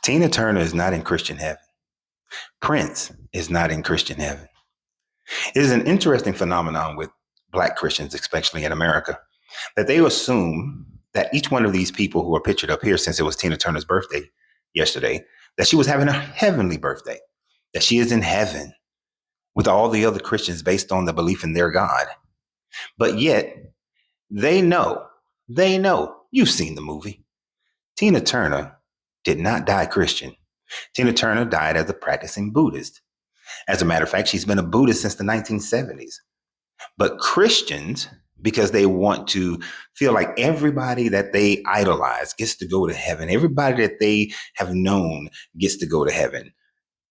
Tina Turner is not in Christian heaven. Prince is not in Christian heaven. It is an interesting phenomenon with Black Christians, especially in America, that they assume that each one of these people who are pictured up here, since it was Tina Turner's birthday yesterday, that she was having a heavenly birthday, that she is in heaven with all the other Christians based on the belief in their God. But yet they know, you've seen the movie. Tina Turner did not die Christian. Tina Turner died as a practicing Buddhist. As a matter of fact, she's been a Buddhist since the 1970s. But Christians, because they want to feel like everybody that they idolize gets to go to heaven, everybody that they have known gets to go to heaven,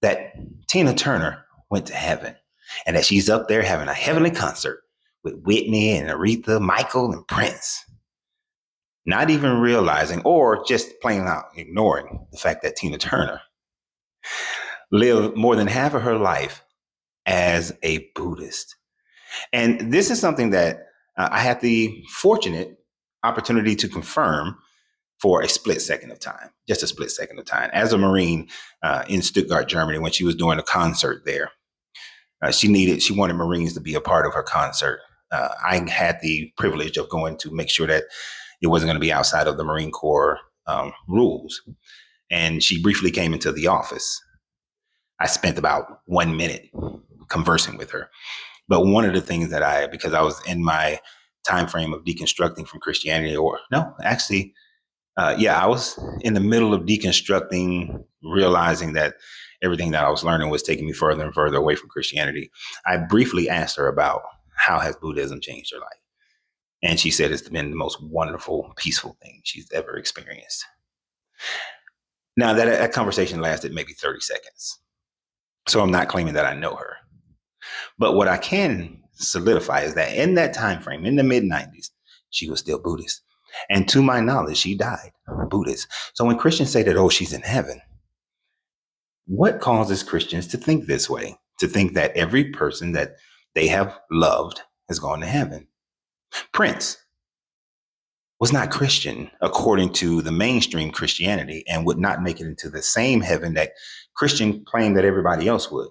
that Tina Turner went to heaven and that she's up there having a heavenly concert with Whitney and Aretha, Michael and Prince, not even realizing or just plain out ignoring the fact that Tina Turner lived more than half of her life as a Buddhist. And this is something that I had the fortunate opportunity to confirm for a split second of time, just a split second of time. As a Marine in Stuttgart, Germany, when she was doing a concert there, she wanted Marines to be a part of her concert. I had the privilege of going to make sure that it wasn't going to be outside of the Marine Corps rules. And she briefly came into the office. I spent about 1 minute conversing with her. But one of the things that because I was in my time frame of deconstructing from Christianity, I was in the middle of deconstructing, realizing that everything that I was learning was taking me further and further away from Christianity. I briefly asked her about how has Buddhism changed her life? And she said it's been the most wonderful, peaceful thing she's ever experienced. Now, that conversation lasted maybe 30 seconds. So I'm not claiming that I know her. But what I can solidify is that in that time frame, in the mid-90s, she was still Buddhist. And to my knowledge, she died Buddhist. So when Christians say that, oh, she's in heaven, what causes Christians to think this way? To think that every person that they have loved has gone to heaven? Prince was not Christian according to the mainstream Christianity and would not make it into the same heaven that Christian claimed that everybody else would.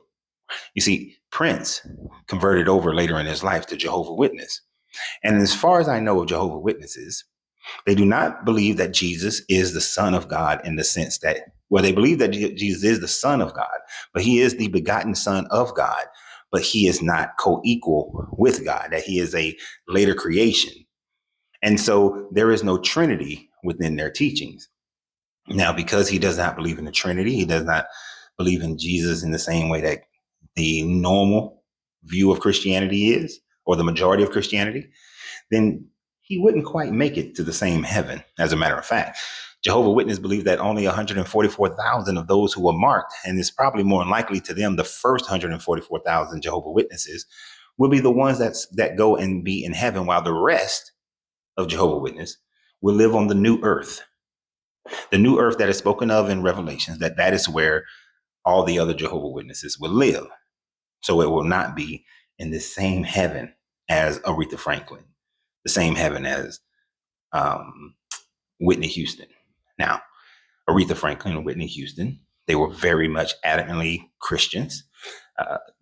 You see, Prince converted over later in his life to Jehovah's Witness. And as far as I know of Jehovah's Witnesses, they do not believe that Jesus is the Son of God in the sense that, well, they believe that Jesus is the Son of God, but he is the begotten Son of God, but he is not co-equal with God, that he is a later creation. And so there is no Trinity within their teachings. Now, because he does not believe in the Trinity, he does not believe in Jesus in the same way that the normal view of Christianity is, or the majority of Christianity, then he wouldn't quite make it to the same heaven. As a matter of fact, Jehovah's Witnesses believe that only 144,000 of those who were marked, and it's probably more likely to them, the first 144,000 Jehovah's Witnesses will be the ones that go and be in heaven, while the rest of Jehovah's Witnesses will live on the new earth. The new earth that is spoken of in Revelations, that is where all the other Jehovah's Witnesses will live. So it will not be in the same heaven as Aretha Franklin, the same heaven as Whitney Houston. Now, Aretha Franklin and Whitney Houston, they were very much adamantly Christians.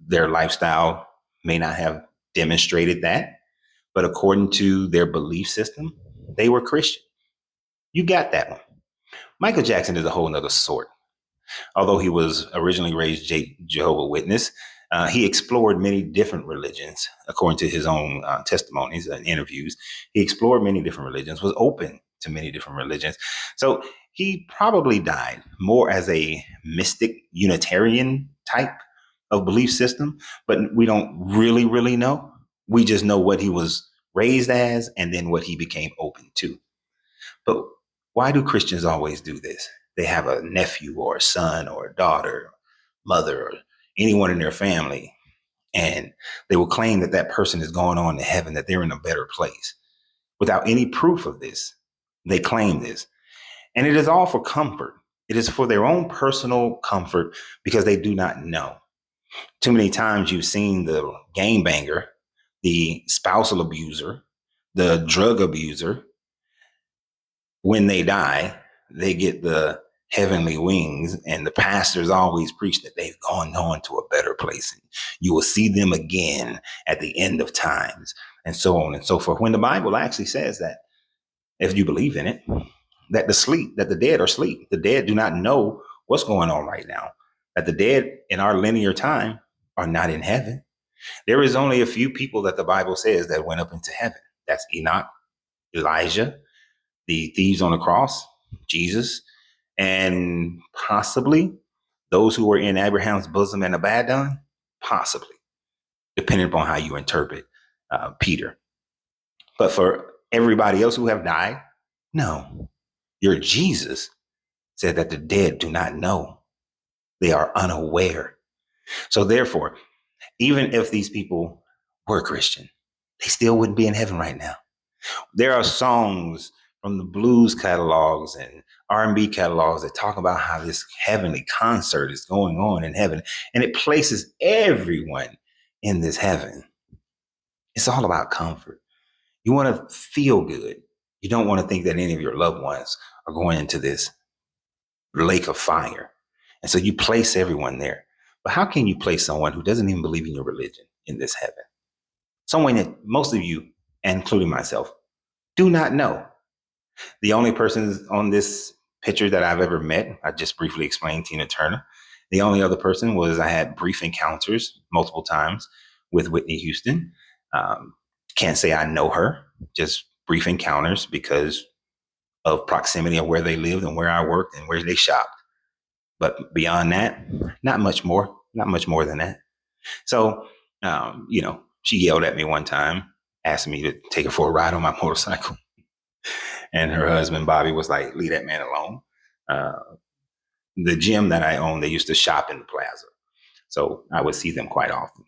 Their lifestyle may not have demonstrated that, but according to their belief system, they were Christian. You got that one. Michael Jackson is a whole nother sort. Although he was originally raised Jehovah's Witness, he explored many different religions, according to his own testimonies and interviews. He explored many different religions, was open to many different religions. So he probably died more as a mystic Unitarian type of belief system, but we don't really know. We just know what he was raised as and then what he became open to. But why do Christians always do this? They have a nephew or a son or a daughter, mother, or anyone in their family, and they will claim that that person is going on to heaven, that they're in a better place. Without any proof of this, they claim this. And it is all for comfort. It is for their own personal comfort because they do not know. Too many times you've seen the gangbanger, the spousal abuser, the drug abuser. When they die, they get the heavenly wings, and the pastors always preach that they've gone on to a better place, and you will see them again at the end of times, and so on and so forth. When the Bible actually says that, if you believe in it, that the dead are asleep. The dead do not know what's going on right now. That the dead in our linear time are not in heaven. There is only a few people that the Bible says that went up into heaven. That's Enoch, Elijah, the thieves on the cross, Jesus, and possibly those who were in Abraham's bosom and Abaddon, possibly, depending upon how you interpret Peter. But for everybody else who have died, no. Your Jesus said that the dead do not know. They are unaware. So therefore, even if these people were Christian, they still wouldn't be in heaven right now. There are songs from the blues catalogs and R&B catalogs that talk about how this heavenly concert is going on in heaven, and it places everyone in this heaven. It's all about comfort. You want to feel good. You don't want to think that any of your loved ones are going into this lake of fire. And so you place everyone there. But how can you place someone who doesn't even believe in your religion in this heaven? Someone that most of you, including myself, do not know. The only person on this picture that I've ever met, I just briefly explained, Tina Turner. The only other person was I had brief encounters multiple times with Whitney Houston. Can't say I know her, just brief encounters because of proximity of where they lived and where I worked and where they shopped. But beyond that, not much more than that. So, she yelled at me one time, asked me to take her for a ride on my motorcycle. And her husband, Bobby, was like, leave that man alone. The gym that I own, they used to shop in the plaza. So I would see them quite often.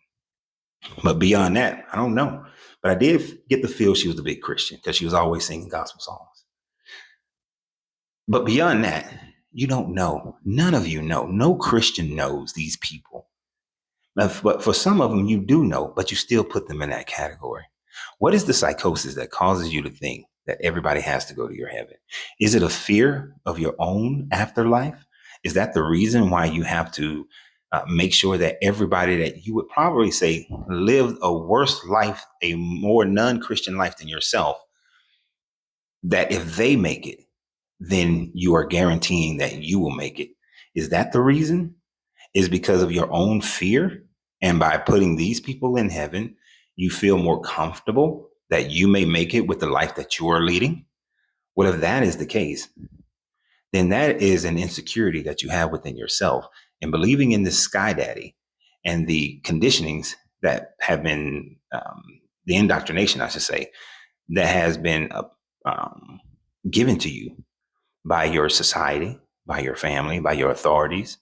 But beyond that, I don't know. But I did get the feel she was a big Christian because she was always singing gospel songs. But beyond that, you don't know. None of you know. No Christian knows these people. But for some of them, you do know, but you still put them in that category. What is the psychosis that causes you to think that everybody has to go to your heaven? Is it a fear of your own afterlife? Is that the reason why you have to make sure that everybody that you would probably say lived a worse life, a more non-Christian life than yourself, that if they make it, then you are guaranteeing that you will make it? Is that the reason? Is because of your own fear? And by putting these people in heaven, you feel more comfortable that you may make it with the life that you are leading? Well, if that is the case, then that is an insecurity that you have within yourself. And believing in this sky daddy and the conditionings that have been, the indoctrination, I should say, that has been given to you by your society, by your family, by your authorities,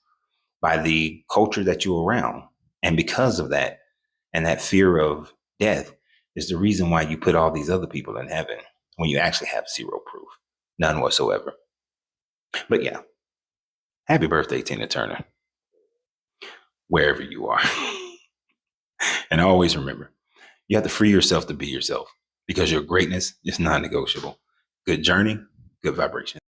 by the culture that you're around. And because of that, and that fear of death is the reason why you put all these other people in heaven when you actually have zero proof, none whatsoever. But yeah, happy birthday, Tina Turner, wherever you are. And always remember, you have to free yourself to be yourself because your greatness is non-negotiable. Good journey, good vibration.